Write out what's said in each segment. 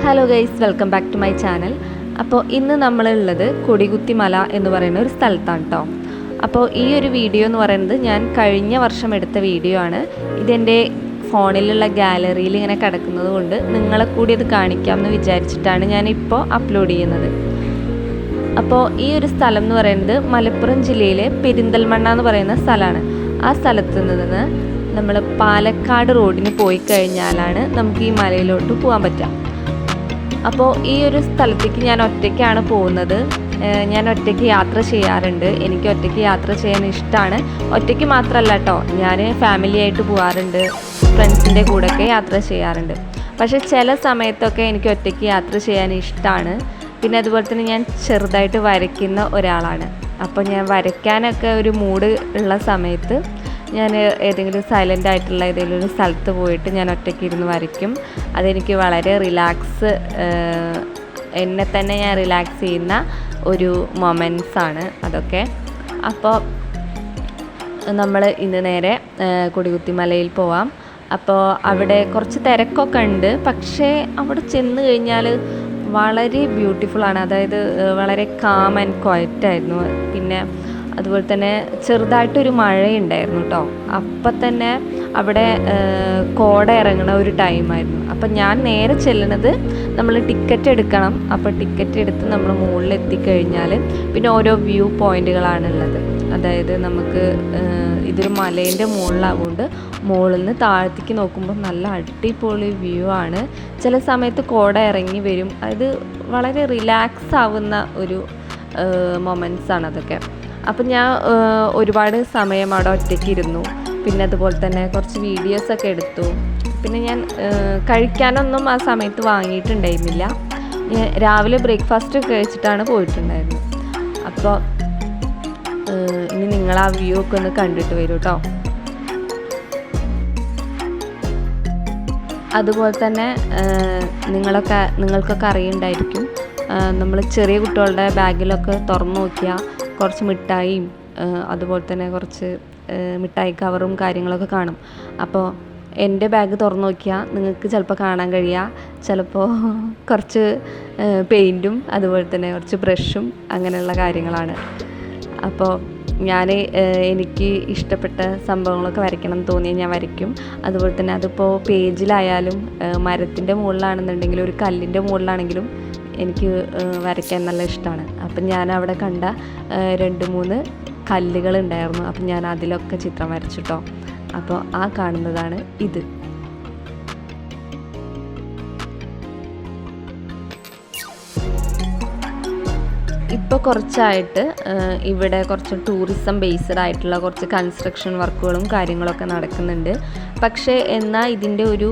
Hello guys, welcome back to my channel. അപ്പോൾ ഇന്ന് നമ്മളുള്ളത് കൊടികുത്തി മല എന്ന് പറയുന്ന ഒരു സ്ഥലത്താണ് കേട്ടോ. അപ്പോൾ ഈ ഒരു വീഡിയോ എന്ന് പറയുന്നത് ഞാൻ കഴിഞ്ഞ വർഷം എടുത്ത വീഡിയോ ആണ്. ഇതെൻ്റെ ഫോണിലുള്ള ഗാലറിയിൽ ഇങ്ങനെ കിടക്കുന്നത് കൊണ്ട് നിങ്ങളെ കൂടി ഇത് കാണിക്കാമെന്ന് വിചാരിച്ചിട്ടാണ് ഞാനിപ്പോൾ അപ്ലോഡ് ചെയ്യുന്നത്. അപ്പോൾ ഈ ഒരു സ്ഥലം എന്ന് പറയുന്നത് മലപ്പുറം ജില്ലയിലെ പെരിന്തൽമണ്ണ എന്ന് പറയുന്ന സ്ഥലമാണ്. ആ സ്ഥലത്ത് നിന്ന് നമ്മൾ പാലക്കാട് റോഡിന് പോയി കഴിഞ്ഞാലാണ് നമുക്ക് ഈ മലയിലോട്ട് പോകാൻ പറ്റുക. അപ്പോൾ ഈ ഒരു സ്ഥലത്തേക്ക് ഞാൻ ഒറ്റയ്ക്കാണ് പോകുന്നത്. ഞാൻ ഒറ്റയ്ക്ക് യാത്ര ചെയ്യാറുണ്ട്. എനിക്ക് ഒറ്റയ്ക്ക് യാത്ര ചെയ്യാൻ ഇഷ്ടമാണ്. ഒറ്റയ്ക്ക് മാത്രമല്ല കേട്ടോ, ഞാൻ ഫാമിലി ആയിട്ട് പോകാറുണ്ട്, ഫ്രണ്ട്സിൻ്റെ കൂടെയൊക്കെ യാത്ര ചെയ്യാറുണ്ട്. പക്ഷേ ചില സമയത്തൊക്കെ എനിക്ക് ഒറ്റയ്ക്ക് യാത്ര ചെയ്യാൻ ഇഷ്ടമാണ്. പിന്നെ അതുപോലെ തന്നെ ഞാൻ ചെറുതായിട്ട് വരയ്ക്കുന്ന ഒരാളാണ്. അപ്പോൾ ഞാൻ വരയ്ക്കാനൊക്കെ ഒരു മൂഡ് ഉള്ള സമയത്ത് ഞാൻ ഏതെങ്കിലും സൈലൻ്റ് ആയിട്ടുള്ള ഏതെങ്കിലും ഒരു സ്ഥലത്ത് പോയിട്ട് ഞാൻ ഒറ്റയ്ക്ക് ഇരുന്ന് വരയ്ക്കും. അതെനിക്ക് വളരെ എന്നെ തന്നെ ഞാൻ റിലാക്സ് ചെയ്യുന്ന ഒരു മൊമെൻറ്റ്സാണ് അതൊക്കെ. അപ്പോൾ നമ്മൾ ഇന്ന് നേരെ കൊടികുത്തി മലയിൽ പോവാം. അപ്പോൾ അവിടെ കുറച്ച് തിരക്കൊക്കെ ഉണ്ട്, പക്ഷേ അവിടെ ചെന്ന് കഴിഞ്ഞാൽ വളരെ ബ്യൂട്ടിഫുള്ളാണ്. അതായത് വളരെ കാം ആൻഡ് ക്വയറ്റായിരുന്നു. പിന്നെ അതുപോലെ തന്നെ ചെറുതായിട്ടൊരു മഴയുണ്ടായിരുന്നു കേട്ടോ. അപ്പം തന്നെ അവിടെ കോട ഇറങ്ങുന്ന ഒരു ടൈമായിരുന്നു. അപ്പം ഞാൻ നേരെ ചെല്ലുന്നത് നമ്മൾ ടിക്കറ്റ് എടുക്കണം. അപ്പോൾ ടിക്കറ്റ് എടുത്ത് നമ്മൾ മുകളിൽ എത്തിക്കഴിഞ്ഞാൽ പിന്നെ ഓരോ വ്യൂ പോയിൻറ്റുകളാണുള്ളത്. അതായത് നമുക്ക് ഇതൊരു മലേൻ്റെ മുകളിലാവുകൊണ്ട് മുകളിൽ നിന്ന് താഴത്തേക്ക് നോക്കുമ്പോൾ നല്ല അടിപൊളി വ്യൂ ആണ്. ചില സമയത്ത് കോട ഇറങ്ങി വരും. അത് വളരെ റിലാക്സ് ആവുന്ന ഒരു മൊമെൻറ്റ്സാണ് അതൊക്കെ. അപ്പം ഞാൻ ഒരുപാട് സമയം അവിടെ ഒറ്റയ്ക്ക് ഇരുന്നു. പിന്നെ അതുപോലെ തന്നെ കുറച്ച് വീഡിയോസൊക്കെ എടുത്തു. പിന്നെ ഞാൻ കഴിക്കാനൊന്നും ആ സമയത്ത് വാങ്ങിയിട്ടുണ്ടായിരുന്നില്ല. രാവിലെ ബ്രേക്ക്ഫാസ്റ്റ് കഴിച്ചിട്ടാണ് പോയിട്ടുണ്ടായിരുന്നത്. അപ്പോൾ ഇനി നിങ്ങൾ ആ വ്യൂ ഒക്കെ ഒന്ന് കണ്ടിട്ട് വരൂ കേട്ടോ. അതുപോലെ തന്നെ നിങ്ങൾക്കൊക്കെ അറിയുന്നുണ്ടായിരിക്കും, നമ്മൾ ചെറിയ കുട്ടികളുടെ ബാഗിലൊക്കെ തുറന്നു നോക്കിയാൽ കുറച്ച് മിഠായിയും അതുപോലെ തന്നെ കുറച്ച് മിഠായി കവറും കാര്യങ്ങളൊക്കെ കാണും. അപ്പോൾ എൻ്റെ ബാഗ് തുറന്നു നോക്കിയാൽ നിങ്ങൾക്ക് ചിലപ്പോൾ കാണാൻ കഴിയുക ചിലപ്പോൾ കുറച്ച് പെയിൻറ്റും അതുപോലെ തന്നെ കുറച്ച് ബ്രഷും അങ്ങനെയുള്ള കാര്യങ്ങളാണ്. അപ്പോൾ എനിക്ക് ഇഷ്ടപ്പെട്ട സംഭവങ്ങളൊക്കെ വരയ്ക്കണം എന്ന് തോന്നിയാൽ ഞാൻ വരയ്ക്കും. അതുപോലെ തന്നെ അതിപ്പോൾ പേജിലായാലും മരത്തിൻ്റെ മുകളിലാണെന്നുണ്ടെങ്കിലും ഒരു കല്ലിൻ്റെ മുകളിലാണെങ്കിലും എനിക്ക് വരയ്ക്കാൻ നല്ല ഇഷ്ടമാണ്. അപ്പം ഞാൻ അവിടെ കണ്ട 2-3 കല്ലുകളുണ്ടായിരുന്നു. അപ്പം ഞാൻ അതിലൊക്കെ ചിത്രം വരച്ചിട്ടോ. അപ്പോൾ ആ കാണുന്നതാണ് ഇത്. ഇപ്പോൾ കുറച്ചായിട്ട് ഇവിടെ കുറച്ച് ടൂറിസം ബേസ്ഡ് ആയിട്ടുള്ള കുറച്ച് കൺസ്ട്രക്ഷൻ വർക്കുകളും കാര്യങ്ങളൊക്കെ നടക്കുന്നുണ്ട്. പക്ഷേ എന്നാൽ ഇതിൻ്റെ ഒരു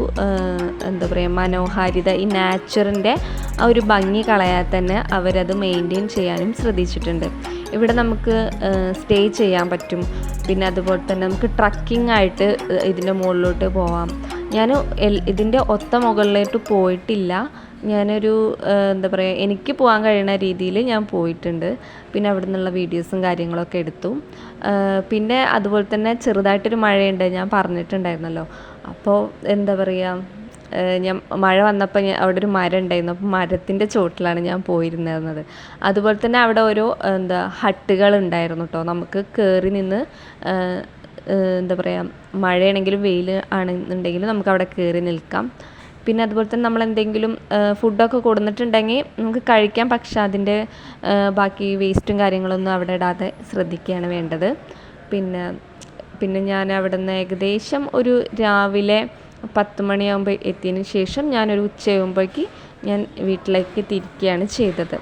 എന്താ പറയുക മനോഹാരിത, ഈ നാച്ചറിൻ്റെ ആ ഒരു ഭംഗി കളയാതെ തന്നെ അവരത് മെയിൻറ്റെയിൻ ചെയ്യാനും ശ്രദ്ധിച്ചിട്ടുണ്ട്. ഇവിടെ നമുക്ക് സ്റ്റേ ചെയ്യാൻ പറ്റും. പിന്നെ അതുപോലെ തന്നെ നമുക്ക് ട്രക്കിംഗ് ആയിട്ട് ഇതിൻ്റെ മുകളിലോട്ട് പോവാം. ഞാൻ ഇതിൻ്റെ ഒത്ത മുകളിലോട്ട് പോയിട്ടില്ല. ഞാനൊരു എന്താ പറയുക, എനിക്ക് പോകാൻ കഴിയുന്ന രീതിയിൽ ഞാൻ പോയിട്ടുണ്ട്. പിന്നെ അവിടെ നിന്നുള്ള വീഡിയോസും കാര്യങ്ങളൊക്കെ എടുത്തു. പിന്നെ അതുപോലെ തന്നെ ചെറുതായിട്ടൊരു മഴയുണ്ട്, ഞാൻ പറഞ്ഞിട്ടുണ്ടായിരുന്നല്ലോ. അപ്പോൾ എന്താ പറയുക, ഞാൻ മഴ വന്നപ്പോൾ അവിടെ ഒരു മരം ഉണ്ടായിരുന്നു. അപ്പോൾ മരത്തിൻ്റെ ചോട്ടിലാണ് ഞാൻ പോയിരുന്നത്. അതുപോലെ തന്നെ അവിടെ ഓരോ ഹട്ടുകൾ ഉണ്ടായിരുന്നു കേട്ടോ. നമുക്ക് കയറി നിന്ന് എന്താ പറയുക, മഴയാണെങ്കിലും വെയിൽ ആണെന്നുണ്ടെങ്കിലും നമുക്ക് അവിടെ കയറി നിൽക്കാം. പിന്നെ അതുപോലെ തന്നെ നമ്മൾ എന്തെങ്കിലും ഫുഡൊക്കെ കൊടുത്തിട്ടുണ്ടെങ്കിൽ നമുക്ക് കഴിക്കാം. പക്ഷെ അതിൻ്റെ ബാക്കി വേസ്റ്റും കാര്യങ്ങളൊന്നും അവിടെ ഇടാതെ ശ്രദ്ധിക്കുകയാണ് വേണ്ടത്. പിന്നെ ഞാൻ അവിടെ നിന്ന് ഏകദേശം ഒരു രാവിലെ 10 മണിയാകുമ്പോൾ എത്തിയതിന് ശേഷം ഞാനൊരു ഉച്ചയാകുമ്പോഴേക്ക് ഞാൻ വീട്ടിലേക്ക് തിരിക്കുകയാണ് ചെയ്തത്.